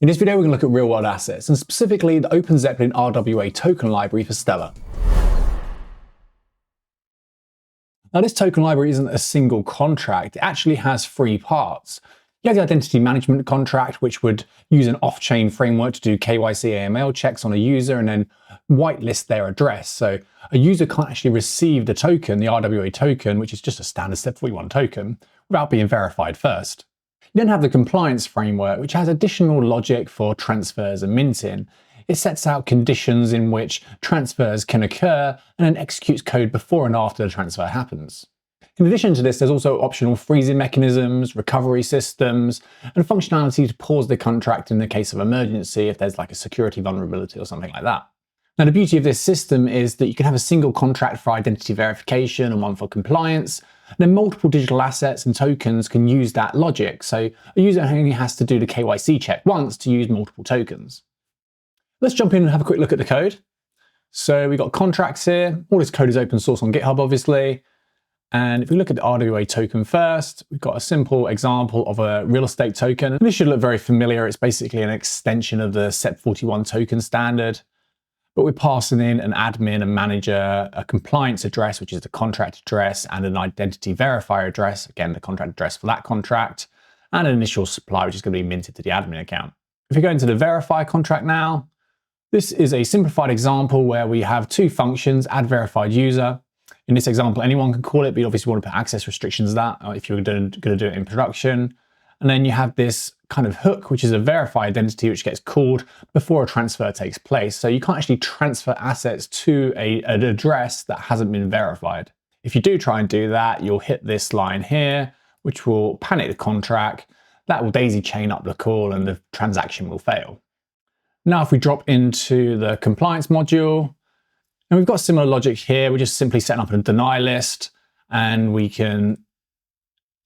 In this video, we're going to look at real-world assets, and specifically the OpenZeppelin RWA token library for Stellar. Now, this token library isn't a single contract. It actually has three parts. You have the identity management contract, which would use an off-chain framework to do KYC AML checks on a user and then whitelist their address. So a user can't actually receive the token, the RWA token, which is just a standard SEP41 token, without being verified first. You then have the compliance framework, which has additional logic for transfers and minting. It sets out conditions in which transfers can occur and then executes code before and after the transfer happens. In addition to this, there's also optional freezing mechanisms, recovery systems, and functionality to pause the contract in the case of emergency if there's like a security vulnerability or something like that. Now, the beauty of this system is that you can have a single contract for identity verification and one for compliance. And then multiple digital assets and tokens can use that logic. So a user only has to do the KYC check once to use multiple tokens. Let's jump in and have a quick look at the code. So we've got contracts here. All this code is open source on GitHub, obviously. And if we look at the RWA token first, we've got a simple example of a real estate token. And this should look very familiar. It's basically an extension of the SEP41 token standard. But we're passing in an admin, a manager, a compliance address, which is the contract address, and an identity verifier address, again, the contract address for that contract, and an initial supply, which is going to be minted to the admin account. If we go into the verifier contract now, this is a simplified example where we have two functions, add verified user. In this example, anyone can call it, but you obviously want to put access restrictions to that if you're going to do it in production. And then you have this kind of hook, which is a verified identity, which gets called before a transfer takes place. So you can't actually transfer assets to an address that hasn't been verified. If you do try and do that, you'll hit this line here, which will panic the contract. That will daisy chain up the call and the transaction will fail. Now, if we drop into the compliance module, and we've got similar logic here, we're just simply setting up a deny list, and we can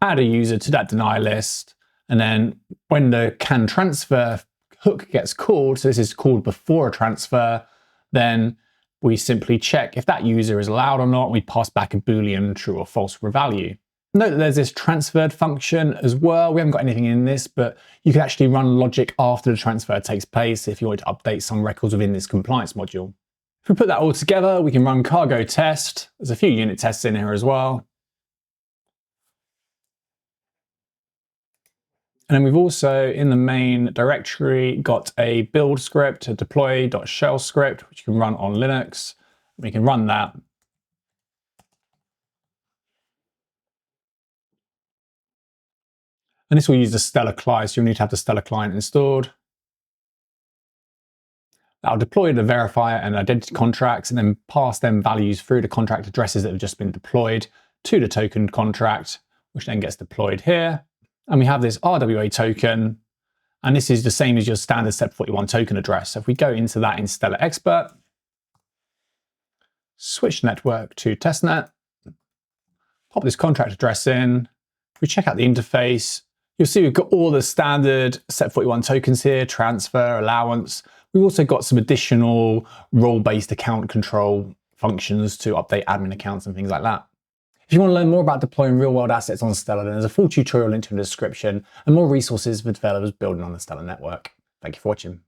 add a user to that deny list. And then when the can transfer hook gets called, so this is called before a transfer, then we simply check if that user is allowed or not. We pass back a Boolean true or false for value. Note that there's this transferred function as well. We haven't got anything in this, but you can actually run logic after the transfer takes place if you want to update some records within this compliance module. If we put that all together, we can run cargo test. There's a few unit tests in here as well. And then we've also, in the main directory, got a build script, a deploy.shell script, which you can run on Linux. We can run that. And this will use the Stellar client, so you'll need to have the Stellar client installed. That'll deploy the verifier and identity contracts and then pass them values through the contract addresses that have just been deployed to the token contract, which then gets deployed here. And we have this RWA token, and this is the same as your standard SEP41 token address. So if we go into that in Stellar Expert, switch network to testnet, pop this contract address in, if we check out the interface, you'll see we've got all the standard SEP41 tokens here, transfer, allowance. We've also got some additional role-based account control functions to update admin accounts and things like that. If you want to learn more about deploying real-world assets on Stellar, then there's a full tutorial link in the description and more resources for developers building on the Stellar network. Thank you for watching.